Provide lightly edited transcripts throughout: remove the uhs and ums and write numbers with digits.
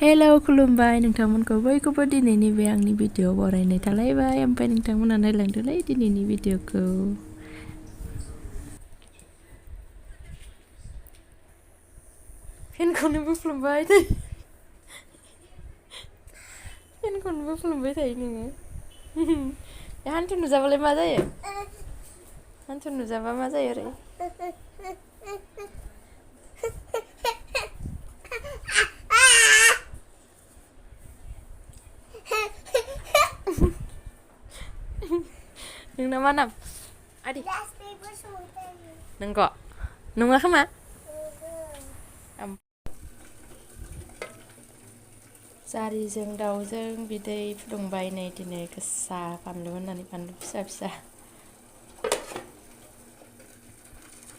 hello खुलुमबाय नोंथांमोनखौ बयखौबो दिनैनि बे आंनि भिडिअ बरायनाय थालायबाय ओमफ्राय नोंथांमोना नायलांदोलाय दिनैनि भिडिअखौ फेनखौनो बोफ्लुंबाय फेनखौनो बोफ्लुंबाय थायो नोङो हान्थु नुजाबालाय मा जायो हान्थु नुजाबा मा जायो ओरै नोंना मा नाम आदि नंगौ नङा खोमा जारिजों दाउजों बिदै फुदुंबाय नै दिनै गोसा बानलु होनानै बानलु फिसा फिसा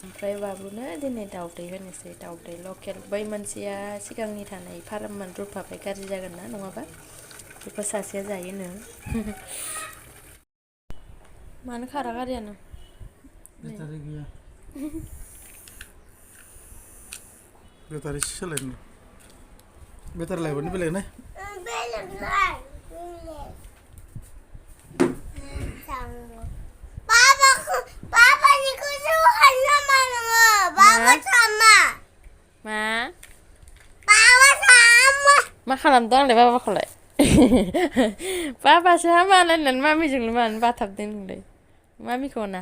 ओमफ्राय बाबुनो दिनै दाउदै होनोसै दाउदै लकेल बै मोनसेया सिगांनि थानाय फार्ममोन रुफाबाय गाज्रि जागोन ना नङाबा बेखौ सासेया जायोनो मानो खारा गारियानो बेटारि गैया बेटारि सोलायनो बेटारि लायबानो बेलेग ना मा खालामदों आंलाय बाबाखौलाय बाबासो हामा होननानै मामिजोंलाय मानो बाथाबदों नोंलाय मामिखौ ना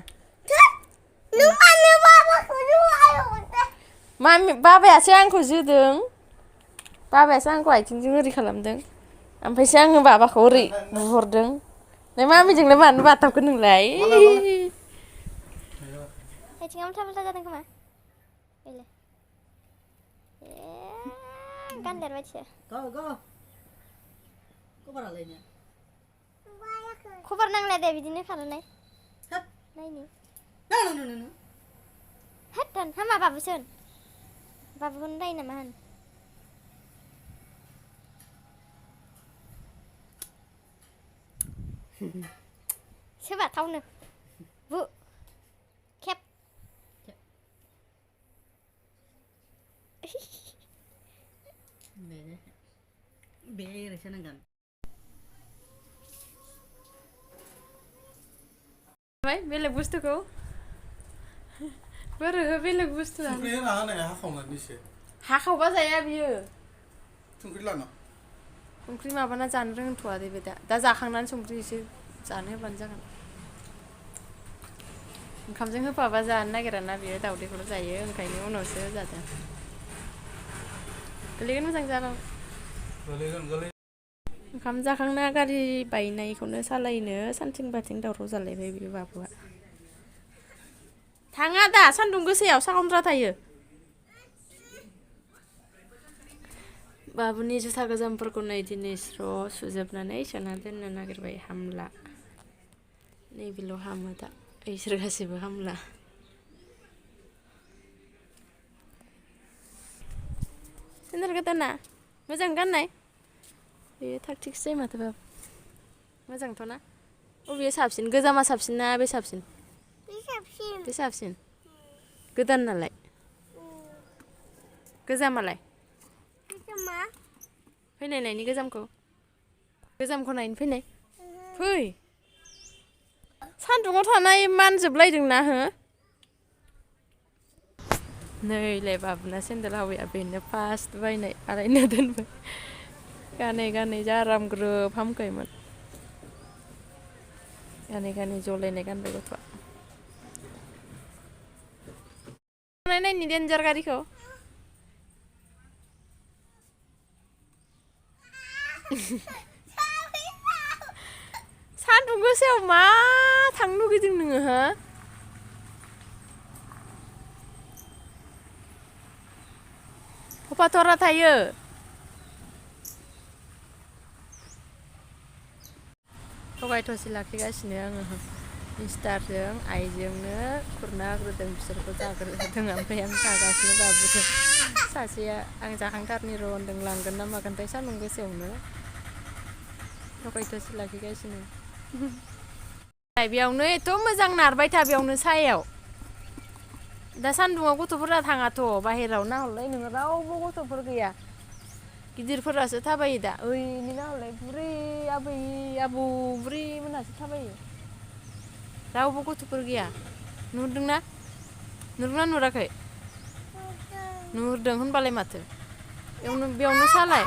मामि बाबायासो आंखौ जोदों बाबायासो आंखौ आथिंजों ओरै खालामदों ओमफ्रायसो आङो बाबाखौ ओरै बुहरदों नों मामिजोंलाय मानो बाथाबखो नोंलाय आथिङा उल्था जादों खोमा गान्देर बायदिसो खबर नांलाय दे बिदिनो खालामनाय नायनि हेद होन हामा बाबुसो होन बाबुखौनो दायो नामा होन सोबा थावनो बु खेब बे ओरैसो नांगोन बेलेग बुस्थुखौ बोरो बेलेग बुस्थु संख्रि होना होनाया हाखावनानैसो हाखावबा जाया बियो संख्रि लाना संख्रि माबाना जानो रोंथ'वा दे बे दा जाखांनानै संख्रि एसे जानो होबानो जागोन ओंखामजों होफाबा जानो नागिरा ना बियो दावदैखौल' जायो ओंखायनो उनावसो जादों गोलैगोन मोजां जाबाय ओंखाम जाखांना गारि बायनायखौनो सालायनो सानथिं बाथिं दावराव जालायबाय बे बाबुआ थाङा दा सान्दुं गोसायाव साखनद्रा थायो बाबुनि जुथा गोजामफोरखौ नै दिनै स्र' सुजोबनानै सोना दोननो नागिरबाय हामला नैबेल' हामो दा इसोर गासिबो हामला सेन्देल गोदाना मोजां गाननाय बेयो थाग थिगसो जायो माथो बाबु मोजांथ' ना अबे साबसिन गोजामा साबसिन ना बे साबसिन बे साबसिन गोदान नालाय गोजामालाय फैनाय नायनि गोजामखौ नायनो फैनाय फै सान्दुङाव थानाय मानजोबलायदोंना हो नैलाय बाबुना सेन्देल हावैया बेनो फार्स्ट बायनाय आरायनो दोनबाय गानै गानै जा आराम ग्रोब हामखायोमोन गानै गानै जलायनाय गानबाय गथ'आ नायनि देन्जार गारिखौ सान्दुं गोसायाव मा थांनो लुगैदों नोङो हो हफाथरा थायो थगायथ'सि लाखिगासिनो आङो मिस्टारजों आइजोंनो खुरना होग्रोदों बिसोरखौ जाग्रोदों ओमफ्राय आं जागासिनो बाबुजों सासेया आं जाखांथारनि र' होनदों लांगोन ना मागोनथाय सान्दुं गोसायावनो थगायथ'सि लाखिगासिनो बेयावनो एथ' मोजां नारबाय था बेयावनो सायाव दा सान्दुङाव गथ'फोरा थाङाथ' बाहेराव नाहरलाय नोङो रावबो गथ'फोर गैया गिदिरफोरासो थाबायो दा ओइनि नालाय बुरै आबौ बुरै मोनहासो थाबायो रावबो गथ'फोर गैया नुदोंना नुराखै नुहुरदों होनबालाय माथो बेयावनो सालाय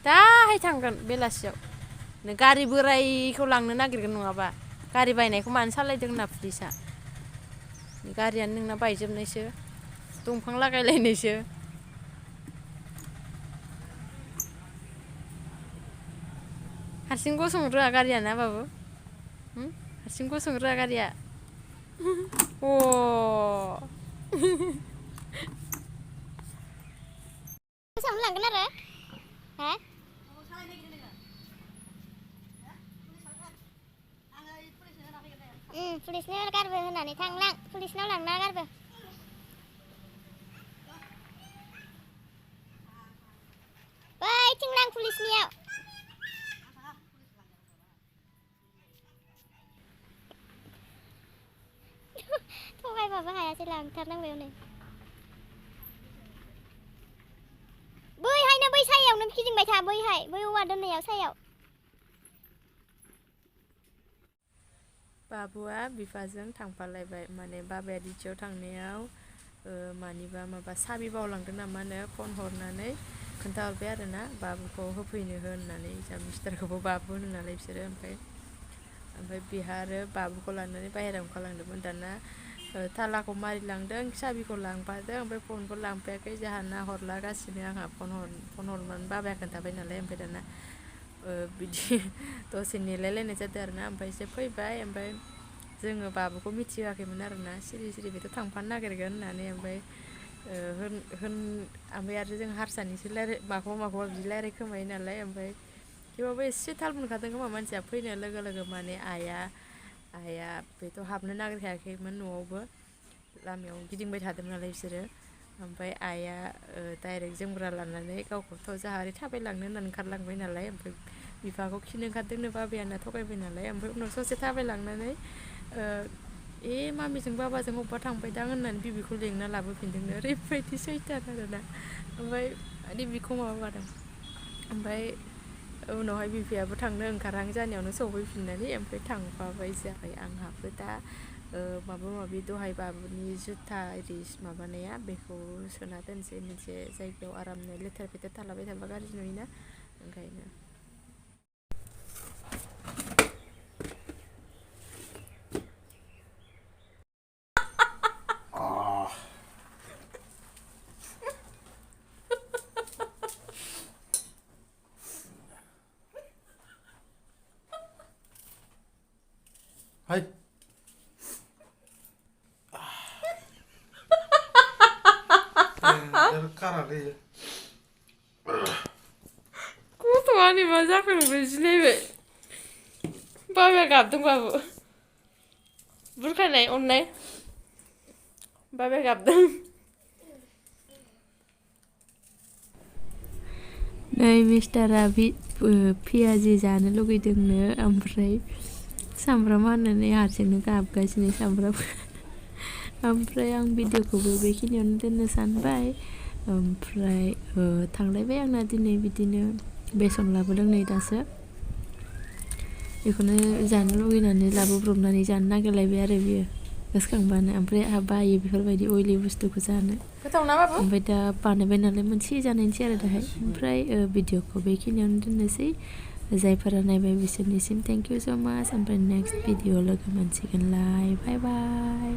दाहाय थांगोन बेलासियाव गारि बोरायखौ लांनो नागिरगोन नङाबा गारि बायनायखौ मानो सालायदों होनना पुलिसा गारियानो नोंना बायजोबनायसो दंफां लागायलायनायसो हारसिं गसंनो रोङा गारिया ना बाबु हारसिं गसंनो रोङा गारिया अ बेसेबां लांगोन आरो हा पुलिसनो गारबो होनानै थांलां पुलिसनाव लांना गारबो बैथिं लां पुलिसनियाव थगायबाबो हायासै लांथारनांबाय हनै बैहायनो बै सायावनो गिदिंबाय था बैहाय बै औवा दोननायाव सायाव बाबुआ बिफाजों थांफालायबाय माने बाबाया डिउटियाव थांनायाव मानिबा माबा साबि बावलांदों नामानो फन हरनानै खोन्थाहरबाय आरोना बाबुखौ होफैनो होननानै जा मिस्टारखौबो बाबु होनो नालाय बिसोरो ओमफ्राय बिहा आरो बाबुखौ लानानै बाहेरायाव ओंखारलांदोंमोन दाना थालाखौ मारिलांदों साबिखौ लांफादों ओमफ्राय फनखौ लांफायाखै जोंहा नाहरलागासिनो आंहा फन हरनानै बाबाया खोन्थाबाय नालाय ओमफ्राय दाना बिदि दसे नेलायलायनाय जादों आरोना ओमफ्राय एसे फैबाय ओमफ्राय जोङो बाबुखौ मिथिहोआखैमोन आरोना सिरि बेथ' थांफानो नागिरगोन होननानै ओमफ्राय ओमफ्राय आरो जों हारसानिसो माखौबा बिदि रायलायखोमायो नालाय ओमफ्राय थेवबाबो एसे थाल मोनखादों खोमा मानसिया फैनाय लोगो लोगो माने आइया बेथ' हाबनो नागिरखायाखैमोन न'आवबो लामायाव गिदिंबाय थादों नालाय बिसोरो ओमफ्राय आइया डाइरेक्ट जोमग्रा लानानै गावखौथ' जाहा ओरै थाबायलांनो होननानै ओंखारलांबाय नालाय ओमफ्राय बिफाखौ खिनो ओंखारदोंनो बाबायानो थगायबाय नालाय ओमफ्राय उनाव ससे थाबायलांनानै मामिजों बाबाजों अबेबा थांबायदां होननानै बिबिखौ लेंना लाबोफिनदोंनो ओरैबायदि सैथान आरोना ओमफ्राय बिबिखौ माबादों ओमफ्राय उनावहाय बिफायाबो थांनो ओंखारहां जानायावनो सौफैफिननानै ओमफ्राय थांफाबाय जाबाय आंहाबो दा माबा माबि दहाय बाबुनि जुथा इरि माबानाया बेखौ सोना दोनसै मोनसे जायगायाव आरामनो लेथेर फेथेर थालाबाय थाबा गाज्रि नुयोना ओंखायनो हाय कारालै गथ'आनि मा जाखो नोंलाय बाबाया गाबदों बाबु बुरखायनाय अननाय बाबाया गाबदों नै मिस्टारा पियाजि जानो लुगैदोंनो ओमफ्राय सामब्राम हानानै हारसिंनो गाबगासिनो सामब्राम ओमफ्राय आं भिडिअखौबो बेखिनियावनो दोननो सानबाय ओमफ्राय थांलायबाय आंना दिनै बिदिनो बेसन लाबोदों नै दासो बेखौनो जानो लुगैनानै लाबोब्रबनानै जानो नागिरलायबाय आरो बियो गोसोखांबानो ओमफ्राय आंहा बायो बेफोरबायदि अइलि बुस्थुखौ जानो ओमफ्राय दा बानायबाय नालाय मोनसे जानायसै आरो दाहाय ओमफ्राय भिडिअखौ बेखिनियावनो दोननोसै जायफोरा नायबाय बिसोरनिसिम थेंक इउ स' माच ओमफ्राय नेक्स्ट भिडिअ लोगो मोनसिगोनलाय बाय बाय